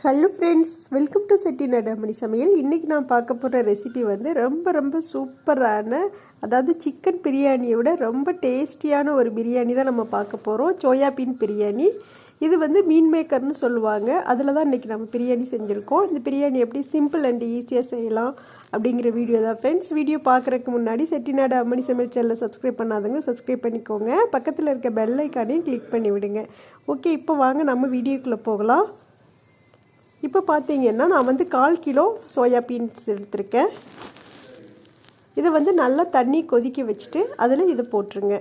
Hello friends, welcome to Chettinad அம்மனி சமையல். இன்றைக்கி நான் பார்க்க போகிற ரெசிபி வந்து ரொம்ப சூப்பரான, அதாவது சிக்கன் பிரியாணியை விட ரொம்ப டேஸ்டியான ஒரு பிரியாணி தான் நம்ம பார்க்க போகிறோம். சோயாபீன் பிரியாணி. இது வந்து மீன் மேக்கர்னு சொல்லுவாங்க. அதில் தான் இன்றைக்கி நம்ம பிரியாணி செஞ்சுருக்கோம். இந்த பிரியாணி எப்படி சிம்பிள் அண்ட் ஈஸியாக செய்யலாம் அப்படிங்கிற வீடியோ தான் ஃப்ரெண்ட்ஸ். வீடியோ பார்க்குறதுக்கு முன்னாடி செட்டிநாடு அம்மனி சமையல் சேனலை சப்ஸ்கிரைப் பண்ணாதவங்க சப்ஸ்கிரைப் பண்ணிக்கோங்க. பக்கத்தில் இருக்க பெல் ஐக்கானையும் கிளிக் பண்ணி விடுங்க. ஓகே, இப்போ வாங்க நம்ம வீடியோக்குள்ளே போகலாம். இப்போ பார்த்தீங்கன்னா நான் வந்து 1/4 கிலோ சோயா பீன்ஸ் எடுத்திருக்கேன். இதை வந்து நல்லா தண்ணி கொதிக்க வச்சுட்டு அதில் இதை போட்டுருங்க.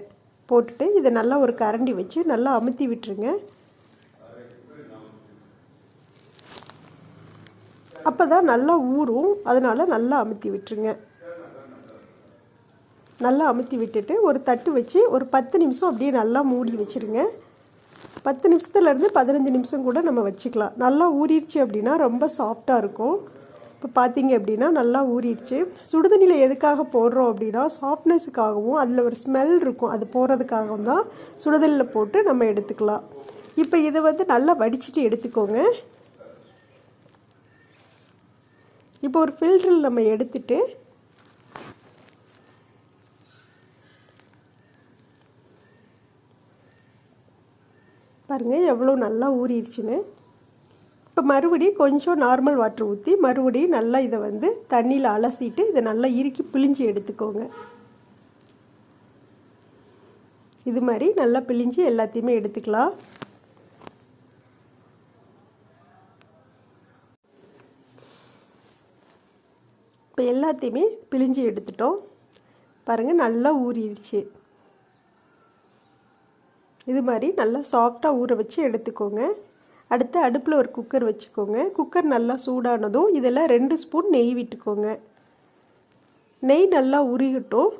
போட்டுட்டு இதை நல்லா ஒரு கரண்டி வச்சு நல்லா அமுத்தி விட்டுருங்க. அப்போ தான் நல்லா ஊறும், அதனால் நல்லா அமுத்தி விட்டுருங்க. நல்லா அமுத்தி விட்டுட்டு ஒரு தட்டு வச்சு ஒரு 10 நிமிஷம் அப்படியே நல்லா மூடி வச்சுருங்க. 10 நிமிஷத்துலேருந்து 15 நிமிஷம் கூட நம்ம வச்சுக்கலாம். நல்லா ஊறிடுச்சு அப்படின்னா ரொம்ப சாஃப்டாக இருக்கும். இப்போ பார்த்தீங்க அப்படின்னா நல்லா ஊறிடுச்சு. சுடுதண்ணியில் எதுக்காக போடுறோம் அப்படின்னா சாஃப்ட்னஸுக்காகவும் அதில் ஒரு ஸ்மெல் இருக்கும், அது போகிறதுக்காகவும் தான் சுடுதண்ணியில் போட்டு நம்ம எடுத்துக்கலாம். இப்போ இதை வந்து நல்லா வடிச்சிட்டு எடுத்துக்கோங்க. இப்போ ஒரு ஃபில்டரில் நம்ம எடுத்துட்டு பாருங்கள் எவ்வளோ நல்லா ஊறிடுச்சுன்னு. இப்போ மறுபடியும் கொஞ்சம் நார்மல் வாட்டர் ஊற்றி மறுபடியும் நல்லா இதை வந்து தண்ணியில் அலசிட்டு இதை நல்லா இறுக்கி பிழிஞ்சு எடுத்துக்கோங்க. இது மாதிரி நல்லா பிழிஞ்சு எல்லாத்தையுமே எடுத்துக்கலாம். இப்போ எல்லாத்தையுமே பிழிஞ்சு எடுத்துட்டோம். பாருங்கள் நல்லா ஊறிடுச்சு. இது மாதிரி நல்லா சாஃப்டாக ஊற வச்சு எடுத்துக்கோங்க. அடுத்து அடுப்பில் ஒரு குக்கர் வச்சுக்கோங்க. குக்கர் நல்லா சூடானதும் இதில் 2 ஸ்பூன் நெய் விட்டுக்கோங்க. நெய் நல்லா உருகட்டும்.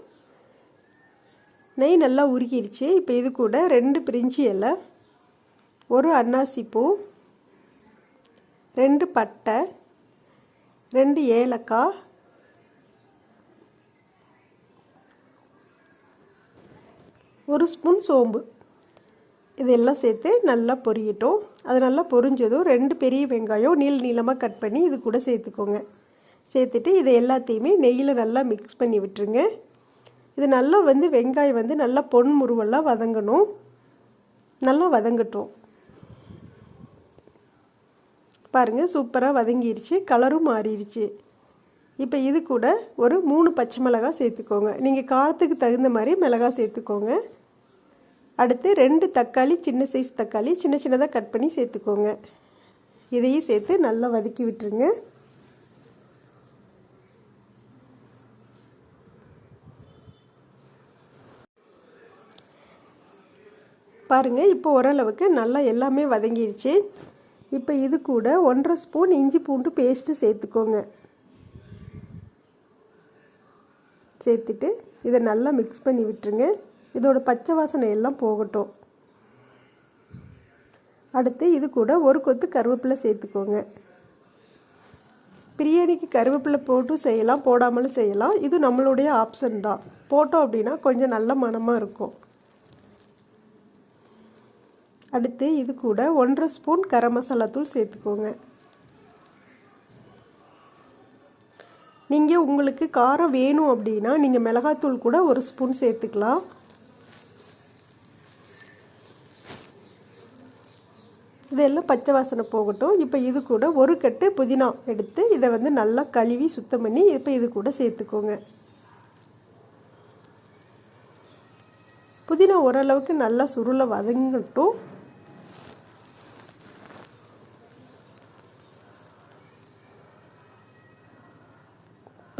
நெய் நல்லா உருகிடுச்சு. இப்போ இது கூட 2 பிரிஞ்சி இலை, 1 அன்னாசி பூ, 2 பட்டை, 2 ஏலக்காய், 1 ஸ்பூன் சோம்பு, இதெல்லாம் சேர்த்து நல்லா பொரியட்டும். அது நல்லா பொரிஞ்சதும் 2 பெரிய வெங்காயம் நீளமாக கட் பண்ணி இது கூட சேர்த்துக்கோங்க. சேர்த்துட்டு இதை எல்லாத்தையுமே நெய்யில் நல்லா மிக்ஸ் பண்ணி விட்டுருங்க. இது நல்லா வந்து வெங்காயம் வந்து நல்லா பொன் முருவெல்லாம் வதங்கணும். நல்லா வதங்கட்டும். பாருங்கள் சூப்பராக வதங்கிருச்சு, கலரும் மாறிடுச்சு. இப்போ இது கூட ஒரு 3 பச்சை மிளகாய் சேர்த்துக்கோங்க. நீங்கள் காரத்துக்கு தகுந்த மாதிரி மிளகாய் சேர்த்துக்கோங்க. அடுத்து 2 தக்காளி, சின்ன சைஸ் தக்காளி சின்னதாக கட் பண்ணி சேர்த்துக்கோங்க. இதையும் சேர்த்து நல்லா வதக்கி விட்டுருங்க. பாருங்கள் இப்போ ஓரளவுக்கு நல்லா எல்லாமே வதங்கிடுச்சு. இப்போ இது கூட 1/2 ஸ்பூன் இஞ்சி பூண்டு பேஸ்ட்டு சேர்த்துக்கோங்க. சேர்த்துட்டு இதை நல்லா மிக்ஸ் பண்ணி விட்டுருங்க. இதோட பச்சை வாசனை எல்லாம் போகட்டும். அடுத்து இது கூட ஒரு கொத்து கருவேப்பிலை சேர்த்துக்கோங்க. பிரியாணிக்கு கருவேப்பிலை போட்டும் செய்யலாம், போடாமலும் செய்யலாம். இது நம்மளுடைய ஆப்ஷன் தான். போட்டோம் அப்படின்னா கொஞ்சம் நல்ல மணமாக இருக்கும். அடுத்து இது கூட 1/2 ஸ்பூன் கரம் மசாலா தூள் சேர்த்துக்கோங்க. நீங்கள் உங்களுக்கு காரம் வேணும் அப்படின்னா நீங்கள் மிளகாத்தூள் கூட 1 ஸ்பூன் சேர்த்துக்கலாம். இதெல்லாம் பச்சை வாசனை போகட்டும். இப்போ இது கூட ஒரு கட்டு புதினா எடுத்து இதை வந்து நல்லா கழுவி சுத்தம் பண்ணி இப்போ இது கூட சேர்த்துக்கோங்க. புதினா ஓரளவுக்கு நல்லா சுருளை வதங்கட்டும்.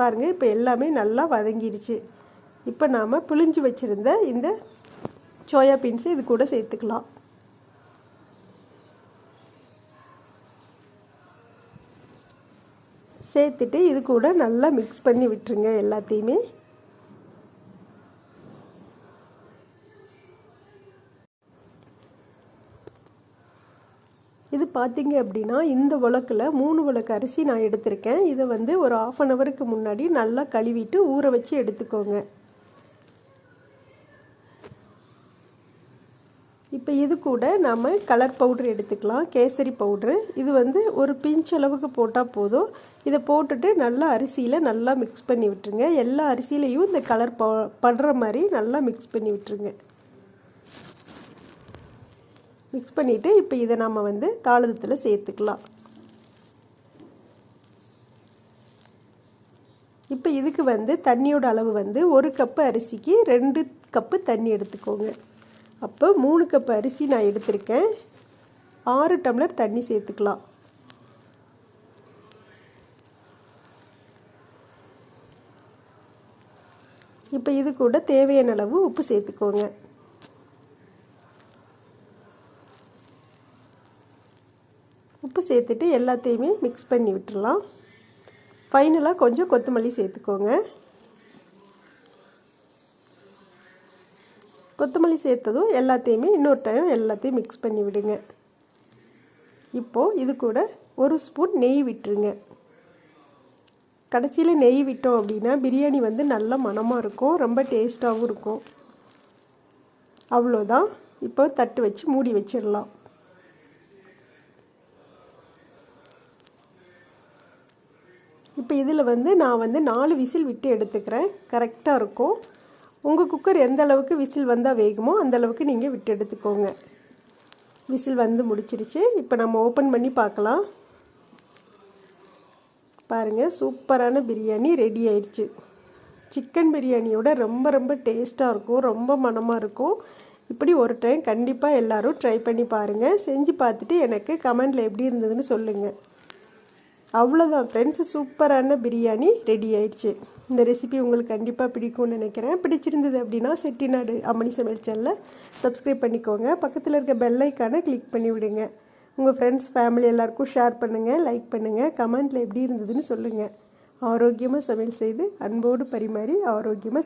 பாருங்கள் இப்போ எல்லாமே நல்லா வதங்கிடுச்சு. இப்போ நாம் புளிஞ்சு வச்சுருந்த இந்த சோயா பீன்ஸை இது கூட சேர்த்துக்கலாம். சேர்த்துட்டு இது கூட நல்லா மிக்ஸ் பண்ணி விட்டுருங்க எல்லாத்தையுமே. இது பார்த்தீங்க அப்படின்னா இந்த உலக்கில் 3 உலக்கு அரிசி நான் எடுத்திருக்கேன். இதை வந்து ஒரு 1/2 ஹவருக்கு முன்னாடி நல்லா கழுவிட்டு ஊற வச்சு எடுத்துக்கோங்க. இப்போ இது கூட நாம் கலர் பவுட்ரு எடுத்துக்கலாம், கேசரி பவுட்ரு. இது வந்து ஒரு பிஞ்ச் அளவுக்கு போட்டால் போதும். இதை போட்டுட்டு நல்லா அரிசியில் நல்லா மிக்ஸ் பண்ணி விட்டுருங்க. எல்லா அரிசியிலையும் இந்த கலர் படுற மாதிரி நல்லா மிக்ஸ் பண்ணி விட்டுருங்க. மிக்ஸ் பண்ணிவிட்டு இப்போ இதை நம்ம வந்து தாளத்தில் சேர்த்துக்கலாம். இப்போ இதுக்கு வந்து தண்ணியோட அளவு வந்து 1 கப்பு அரிசிக்கு 2 கப்பு தண்ணி எடுத்துக்கோங்க. அப்போ 3 கப்பு அரிசி நான் எடுத்திருக்கேன். 6 டம்ளர் தண்ணி சேர்த்துக்கலாம். இப்போ இது கூட தேவையான அளவு உப்பு சேர்த்துக்கோங்க. உப்பு சேர்த்துட்டு எல்லாத்தையுமே மிக்ஸ் பண்ணி விட்டுடலாம். ஃபைனலாக கொஞ்சம் கொத்தமல்லி சேர்த்துக்கோங்க. கொத்தமல்லி சேர்த்ததும் எல்லாத்தையுமே இன்னொரு டைம் எல்லாத்தையும் மிக்ஸ் பண்ணி விடுங்க. இப்போது இது கூட 1 ஸ்பூன் நெய் விட்டுருங்க. கடைசியில் நெய் விட்டோம் அப்படின்னா பிரியாணி வந்து நல்ல மணமாக இருக்கும், ரொம்ப டேஸ்ட்டாகவும் இருக்கும். அவ்வளோதான். இப்போ தட்டு வச்சு மூடி வச்சிடலாம். இப்போ இதில் வந்து நான் வந்து 4 விசில் விட்டு எடுத்துக்கிறேன், கரெக்டாக இருக்கும். உங்கள் குக்கர் எந்த அளவுக்கு விசில் வந்தால் வேகுமோ அந்த அளவுக்கு நீங்கள் விட்டு எடுத்துக்கோங்க. விசில் வந்து முடிச்சிருச்சு. இப்போ நம்ம ஓப்பன் பண்ணி பார்க்கலாம். பாருங்கள், சூப்பரான பிரியாணி ரெடி ஆயிடுச்சு. சிக்கன் பிரியாணியோட ரொம்ப ரொம்ப டேஸ்ட்டாக இருக்கும், ரொம்ப மணமாக இருக்கும். இப்படி ஒரு டைம் கண்டிப்பாக எல்லோரும் ட்ரை பண்ணி பாருங்கள். செஞ்சு பார்த்துட்டு எனக்கு கமெண்டில் எப்படி இருந்ததுன்னு சொல்லுங்கள். அவ்வளோதான் ஃப்ரெண்ட்ஸ், சூப்பரான பிரியாணி ரெடி ஆயிடுச்சு. இந்த ரெசிபி உங்களுக்கு கண்டிப்பாக பிடிக்கும்னு நினைக்கிறேன். பிடிச்சிருந்தது அப்படின்னா செட்டிநாடு அம்மனி சமையல் சேனலை சப்ஸ்கிரைப் பண்ணிக்கோங்க. பக்கத்தில் இருக்க பெல் ஐக்கானை கிளிக் பண்ணி விடுங்க. உங்கள் ஃப்ரெண்ட்ஸ் ஃபேமிலி எல்லாருக்கும் ஷேர் பண்ணுங்கள், லைக் பண்ணுங்கள், கமெண்ட்டில் எப்படி இருந்ததுன்னு சொல்லுங்கள். ஆரோக்கியமாக சமையல் செய்து அன்போடு பரிமாறி ஆரோக்கியமாக